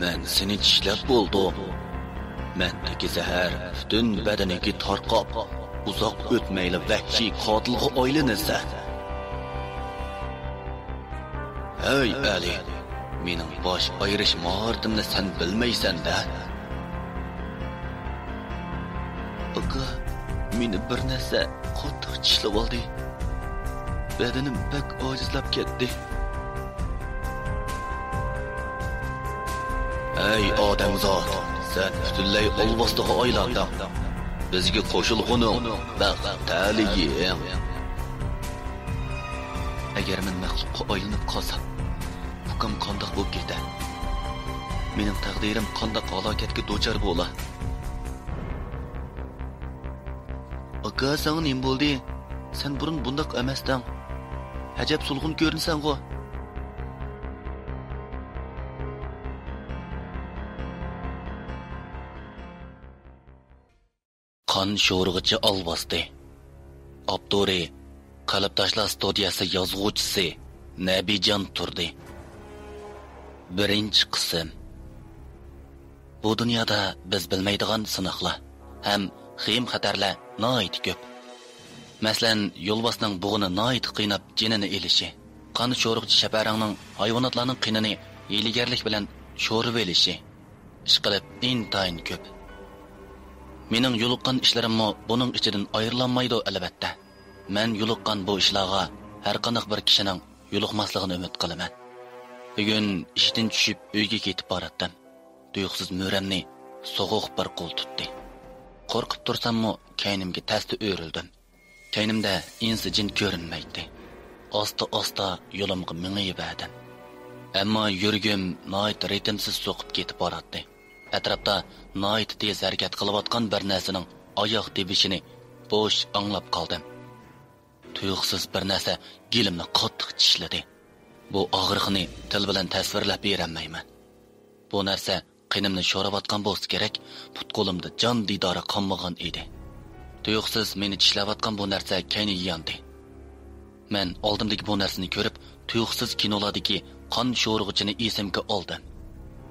Men seni tishlab bo'ldim. Mendagi zahar butun badaniga tarqab, uzoq o'tmayli vahshiy qotilga aylanasa. Hey Ali, mening bosh ayirish mahoratimni sen bilmaysan-da. Aka, meni bir narsa qattiq tishlab oldi. Badanim pek ojizlab ketdi. Ey odamzod, sen butunlay olvosdiga aylanding. Bizga qo'shilg'uning baxt taliying. Agar men maxluqqa aylanib qolsam, hukm qandoq bo'lib ketadi? Mening taqdirim qandoq halokatga duchor bo'lar? Aka, sen nima bo'ldi? Sen burun bundoq emasding. Ajab sulg'un ko'rinsan-ku. Qon sho'rg'ichi olvosdi. Abduri Qalb Tashlar studiyasi yozuvchisi Nabijon Turdi. Birinchi qism. Bu dunyoda biz bilmaydigan sinoqlar ham xim xatarlar noit ko'p. Masalan, yo'lbosning bug'ini noit qiynab jinini elishi, qon sho'rg'ichi shaparangning hayvonotlarning qinini yeligarlik bilan sho'rib elishi, ishqilib intayin ko'p. Mening yo'liqqan ishlarimmo buning ichidan ayrilanmaydi albatta. Men yo'liqqan bu ishlarga har qanday bir kishining yo'liqmasligini umid qilaman. Bugun ishdan tushib uyga ketib boratdim. Tuyuqsiz mo'ramni so'g'uq bir qo'l tutdi. Qo'rqib tursammo kaynimga tasdi o'rildim. Kaynimda insi jin ko'rinmaydi. Osta-osta yo'limga mingib edim. Ammo yurgim noit ritmsiz so'qib ketib boratdi. Atrofda noit tez harakat qilayotgan bir narsaning oyoq tebishini bo'sh anglab qoldim. Tuyuqsiz bir narsa gilimni qattiq tishladi. Bu og'riqni til bilan tasvirlab berolmayman. Bu narsa qinimni sho'rayotgan bo'lsa kerak, put-qo'limda jon didori qonmagan edi. Tuyuqsiz meni tishlayotgan bu narsa kayni yandi. Men oldimdagi bu narsani ko'rib, tuyuqsiz kinolardagi qon sho'rg'ichini esimga oldim.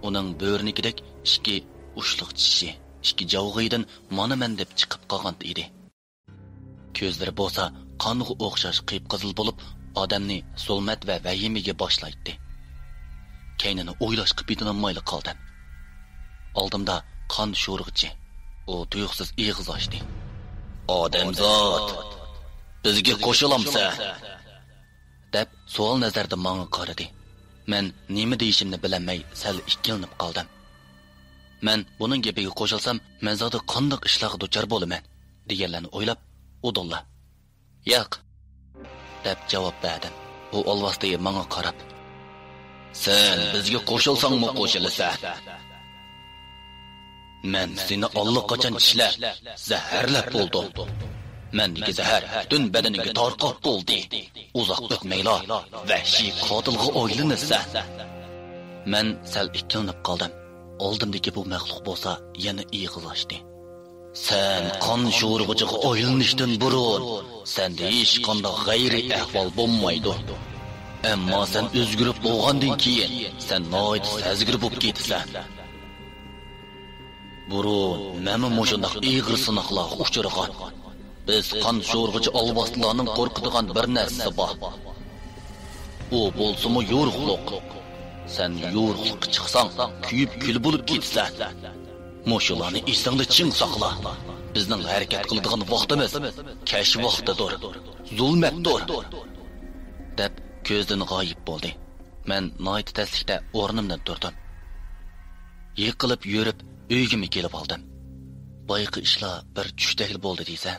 Uning bo'rnikidek ikki ushliq tishi, ikki javg'idan monaman deb chiqib qolgan edi. Ko'zlari bo'lsa qonga o'xshash qip-qizil bo'lib, odamni zulmat va vahimaga boshlaydi. Kaynini o'ylashga bitinolmay qoldim. Oldimda qon sho'rg'ichi. U tuyuqsiz ig'iz ochdi. Odamzod, bizga qo'shilamsa? deb savol nazarda menga qaradi. Men nima deyishimni bilmay sal ikkilanib qoldim. Men buning gapiga qo'shilsam, men zodi qandoq ishlarga duchor bo'laman deganlarni o'ylab, udulla. Yo'q, deb javob berdim. U olvosdagi menga qarab, sen bizga qo'shilsangmi qo'shilsa? Men seni allaqachon tishlab, zaharlab bo'ldim. Mendagi zahar butun badaniga tarqab bo'ldi. Uzoq o'tmayla vahshiy qotilga aylansa. Men sal ikkilanib qoldim. Oldimdagi bu maxluq bo'lsa, yana ig'iz ochdi. Sen qon sho'rg'ichiga aylanishdan burun senda hech qanday g'ayri ahvol bo'lmaydi. Ammo sen o'zgarib bo'lgandan keyin sen noit sezgir bo'lib ketasan. Burun nima mushundaq ig'ir sinoqlarga uchragan. Biz qon sho'rg'ichi olvoslarning qo'rqitigan bir narsa bor. U bo'lsa-mu yo'rg'liq. Sen yo'rg'liqqa chiqsang, kuyib kul bo'lib ketsan. Mushularni esingda ching saqla. Bizning harakat qiladigan vaqtimiz kash vaqtidir. Zulmatdir. deb ko'zdan g'oyib bo'ldi. Men noit taslikda o'rnimdan turdim. Yiqilib yurib uyga kelib oldim. Boyqi ishlar bir tushdek bo'ldi deysa.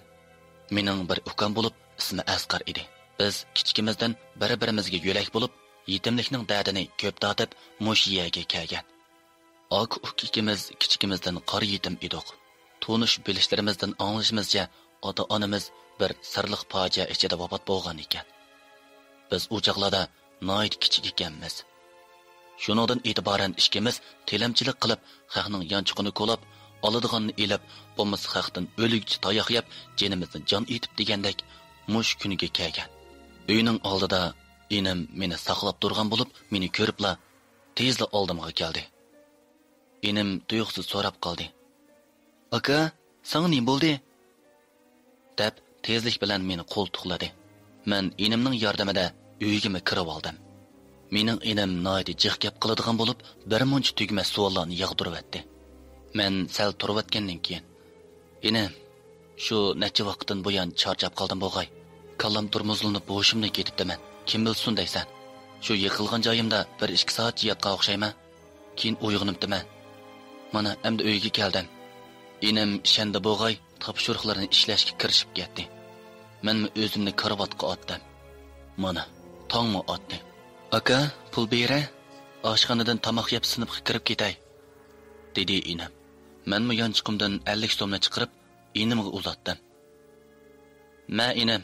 Mening bir ukam bo'lib, ismi Asqar edi. Biz kichikimizdan bir-birimizga yo'lak bo'lib, yetimlikning dardini ko'p tatib, mushiyaga kelgan. Ok ukikimiz kichikimizdan qor yetim edik. Tonish bilishlarimizdan anglashimizcha, ota-onamiz bir sirliq fojia ichida vafot bo'lgan ekan. Biz u chaqlarda noit kichik ekanmiz. Shuningdan e'tiboran ishkimiz telamchilik qilib, xalqning yanchiqini qo'lab, oladiganni elib, bo'lmas xalqdan o'likchi tayoq yeb, jinimizni jon etib degandek mush kuniga kelgan. Uyning oldida enim meni saqlab turgan bo'lib, meni ko'ribla tezla oldimga keldi. Enim tuyuqsiz so'rab qoldi. Aka, sana ne bo'ldi? Deb tezlik bilan meni qo'ltiqladi. Men enimning yordamida uyga kirib oldim. Mening enim noyati jiq gap qiladigan bo'lib, bir muncha tugma savollarni yig'dirib Men sal turib o'tgandan keyin, "Enim, shu necha vaqtdan buyon charchab qoldim bo'g'ay. Kallam turmuzlanib boshimdan ketibdiman. Kim bilsin deysan? Shu yiqilgan joyimda 1-2 soat yotqa o'xshayman. Keyin uyg'onibdiman. Mana endi uyga keldim. Enim shanda bo'g'ay topshiriqlarni ishlashga kirishib ketdi. Men o'zimni karavotga otdim. Mana tongmi otdi. Aka, pul bera, oshxonadan tomoq yeb sinfga kirib ketay, dedi enim. Menmi yonchiqimdan 50 so'mni chiqarib, enimga uzatdim. "Ma enim,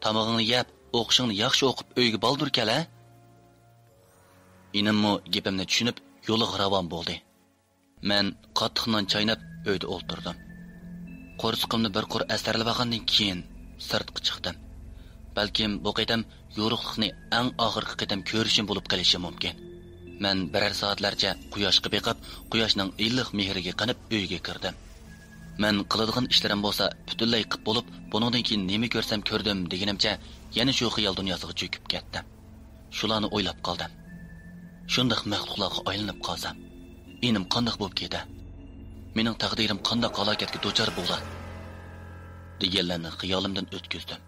tomog'ingni yeb, o'qishingni yaxshi o'qib uyga boldir kel-a?" Enimmi gapimni tushunib, yo'liga ravon bo'ldi. Men qattiq non chaynab uyda o'ltirdim. Qo'rsqimni bir qur asarlab olgandan keyin sirtqa chiqdim. Balkim bu qitam yo'riqlikni eng oxirgi qitam ko'rishim bo'lib qolishi mumkin. Men birer soatlarcha quyoshga beqib, quyoshning illiq mehriga qanib uyga kirdim. Men qiladigan ishlarim bo'lsa butunlay qilib bo'lib, bundan keyin nima ko'rsam ko'rdim deganimcha yana shu xiyol dunyosiga cho'kib ketdim. Shularni o'ylab qoldim. Shunday maxluqlarga aylanib qolsam, enim qanday bo'lib ketdi? Mening taqdirim qanday halokatga duchor bo'ldi? deganlarni xiyolimdan o'tkazdim.